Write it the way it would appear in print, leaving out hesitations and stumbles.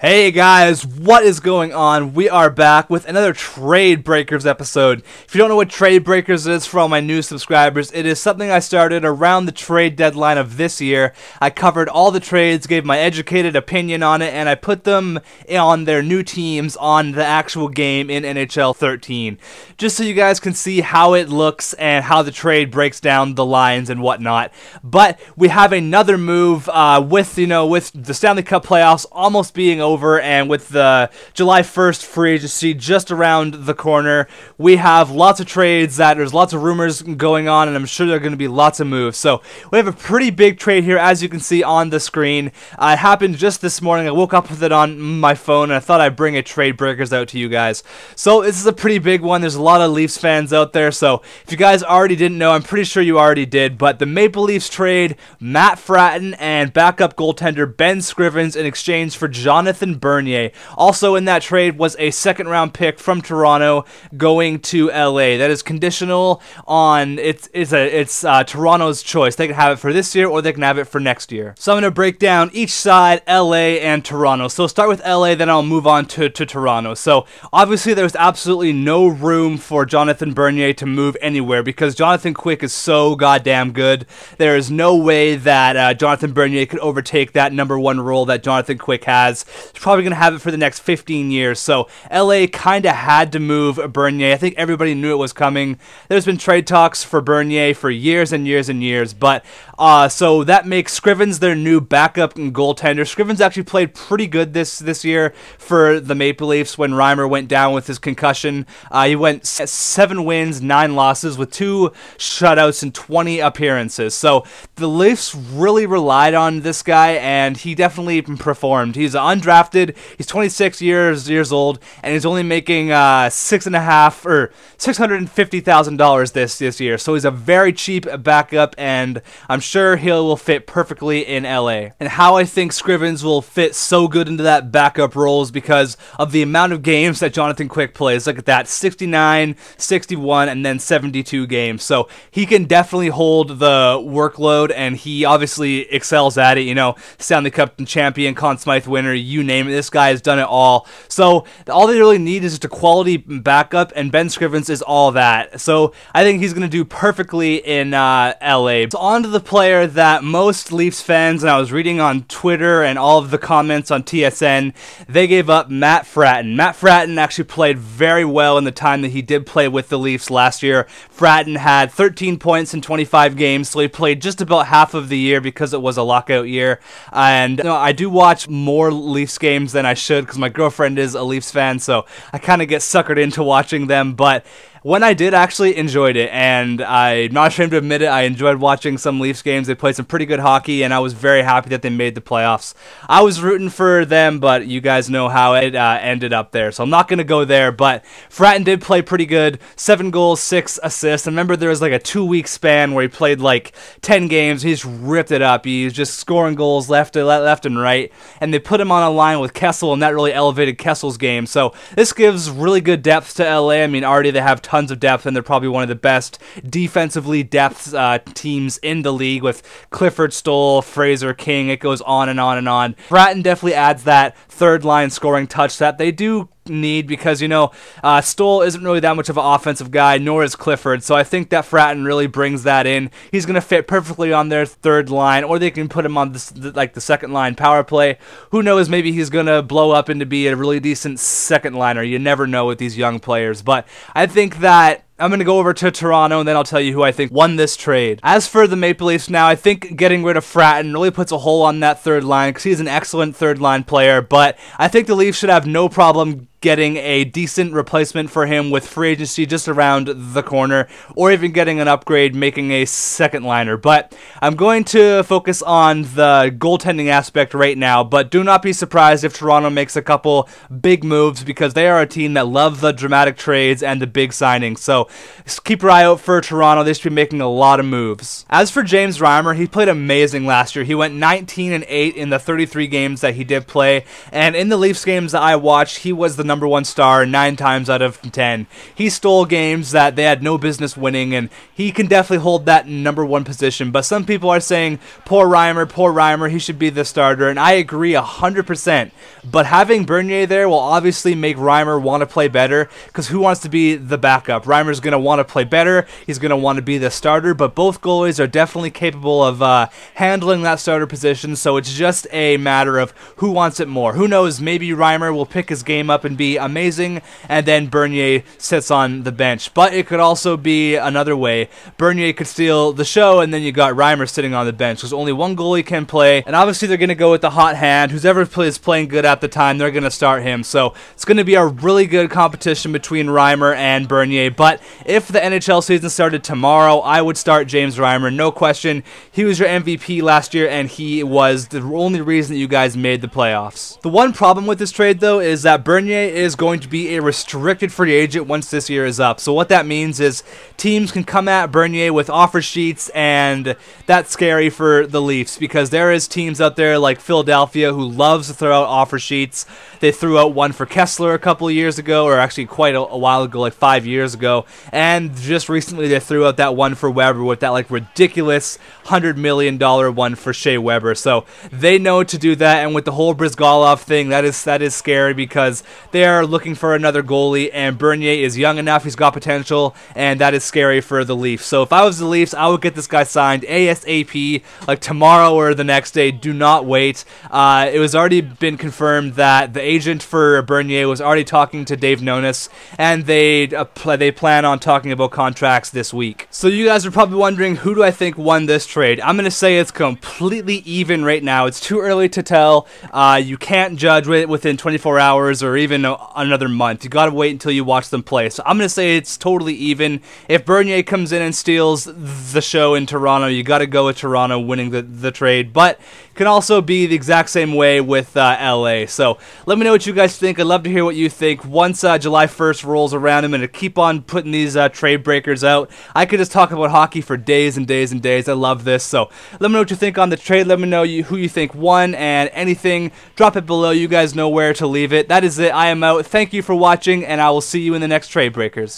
Hey guys, what is going on? We are back with another Trade Breakers episode. If you don't know what Trade Breakers is, for all my new subscribers, it is something I started around the trade deadline of this year. I covered all the trades, gave my educated opinion on it, and I put them on their new teams on the actual game in NHL 13. Just so you guys can see how it looks and how the trade breaks down the lines and whatnot. But we have another move with the Stanley Cup playoffs almost being over, and with the July 1st free agency just around the corner, we have lots of trades there's lots of rumors going on, and I'm sure there are going to be lots of moves. So we have a pretty big trade here, as you can see on the screen. It happened just this morning. I woke up with it on my phone, and I thought I'd bring a Trade Breakers out to you guys. So this is a pretty big one. There's a lot of Leafs fans out there, so if you guys already didn't know, I'm pretty sure you already did, but the Maple Leafs trade Matt Fratton and backup goaltender Ben Scrivens in exchange for Jonathan Bernier. Also in that trade was a second-round pick from Toronto going to LA. That is conditional on it's Toronto's choice. They can have it for this year or they can have it for next year. So I'm going to break down each side, LA and Toronto. So start with LA, then I'll move on to Toronto. So obviously there's absolutely no room for Jonathan Bernier to move anywhere because Jonathan Quick is so goddamn good. There is no way that Jonathan Bernier could overtake that number one role that Jonathan Quick has. He's probably going to have it for the next 15 years. So LA kind of had to move Bernier. I think everybody knew it was coming. There's been trade talks for Bernier for years and years and years. But so that makes Scrivens their new backup and goaltender. Scrivens actually played pretty good this year for the Maple Leafs when Reimer went down with his concussion. He went 7 wins, 9 losses with 2 shutouts and 20 appearances. So the Leafs really relied on this guy, and he definitely performed. He's undrafted. He's 26 years old, and he's only making $650,000 this year. So he's a very cheap backup, and I'm sure he will fit perfectly in LA. And how I think Scrivens will fit so good into that backup role is because of the amount of games that Jonathan Quick plays. Look at that, 69, 61, and then 72 games. So he can definitely hold the workload, and he obviously excels at it. You know, Stanley Cup champion, Conn Smythe winner, you name it. This guy has done it all. So all they really need is just a quality backup, and Ben Scrivens is all that. So I think he's going to do perfectly in LA. So on to the player that most Leafs fans, and I was reading on Twitter and all of the comments on TSN, they gave up Matt Fratton. Matt Fratton actually played very well in the time that he did play with the Leafs last year. Fratton had 13 points in 25 games, so he played just about half of the year because it was a lockout year. And I do watch more Leafs games than I should because my girlfriend is a Leafs fan, so I kind of get suckered into watching them. But when I did, actually enjoyed it, and I'm not ashamed to admit it, I enjoyed watching some Leafs games. They played some pretty good hockey, and I was very happy that they made the playoffs. I was rooting for them, but you guys know how it ended up there, so I'm not going to go there. But Fratton did play pretty good, 7 goals, 6 assists. I remember there was like a 2-week span where he played like 10 games. He just ripped it up. He was just scoring goals left and right, and they put him on a line with Kessel, and that really elevated Kessel's game. So this gives really good depth to LA. I mean, already they have tons of depth, and they're probably one of the best defensively depth teams in the league with Clifford, Stoll, Fraser, King. It goes on and on and on. Fratton definitely adds that third line scoring touch that they do need because, Stoll isn't really that much of an offensive guy, nor is Clifford, so I think that Fratton really brings that in. He's going to fit perfectly on their third line, or they can put him on the second line power play. Who knows, maybe he's going to blow up into be a really decent second liner. You never know with these young players, but I think that I'm going to go over to Toronto, and then I'll tell you who I think won this trade. As for the Maple Leafs now, I think getting rid of Fratton really puts a hole on that third line because he's an excellent third line player, but I think the Leafs should have no problem getting a decent replacement for him with free agency just around the corner, or even getting an upgrade, making a second liner. But I'm going to focus on the goaltending aspect right now, but do not be surprised if Toronto makes a couple big moves because they are a team that love the dramatic trades and the big signings. So just keep your eye out for Toronto. They should be making a lot of moves. As for James Reimer, he played amazing last year. He went 19-8 in the 33 games that he did play, and in the Leafs games that I watched, he was the #1 star 9 times out of 10. He stole games that they had no business winning, and he can definitely hold that #1 position. But some people are saying, poor Reimer, he should be the starter, and I agree 100%. But having Bernier there will obviously make Reimer want to play better, because who wants to be the backup? Reimer's going to want to play better, he's going to want to be the starter, but both goalies are definitely capable of handling that starter position, so it's just a matter of who wants it more. Who knows, maybe Reimer will pick his game up and be amazing, and then Bernier sits on the bench. But it could also be another way. Bernier could steal the show, and then you got Reimer sitting on the bench, because only one goalie can play, and obviously they're going to go with the hot hand. Whoever is playing good at the time, they're going to start him. So it's going to be a really good competition between Reimer and Bernier. But if the NHL season started tomorrow, I would start James Reimer, no question. He was your MVP last year, and he was the only reason that you guys made the playoffs. The one problem with this trade, though, is that Bernier is going to be a restricted free agent once this year is up. So what that means is teams can come at Bernier with offer sheets, and that's scary for the Leafs, because there is teams out there like Philadelphia who loves to throw out offer sheets. They threw out one for Kessler a couple of years ago, or actually quite a while ago, like 5 years ago, and just recently they threw out that one for Weber with that like ridiculous $100 million one for Shea Weber. So they know to do that, and with the whole Brizgalov thing, that is scary, because they are looking for another goalie, and Bernier is young enough, he's got potential, and that is scary for the Leafs. So if I was the Leafs, I would get this guy signed ASAP, like tomorrow or the next day. Do not wait. It was already been confirmed that the agent for Bernier was already talking to Dave Nonis, and they plan on talking about contracts this week. So you guys are probably wondering, who do I think won this trade? I'm going to say it's completely even right now. It's too early to tell. You can't judge within 24 hours or even another month. You got to wait until you watch them play. So I'm going to say it's totally even. If Bernier comes in and steals the show in Toronto, you got to go with Toronto winning the trade. But it can also be the exact same way with LA. So let me know what you guys think. I'd love to hear what you think. Once July 1st rolls around, I'm going to keep on putting these trade breakers out. I could just talk about hockey for days and days and days. I love this. So let me know what you think on the trade. Let me know who you think won, and anything, drop it below. You guys know where to leave it. That is it. I am out. Thank you for watching, and I will see you in the next trade breakers.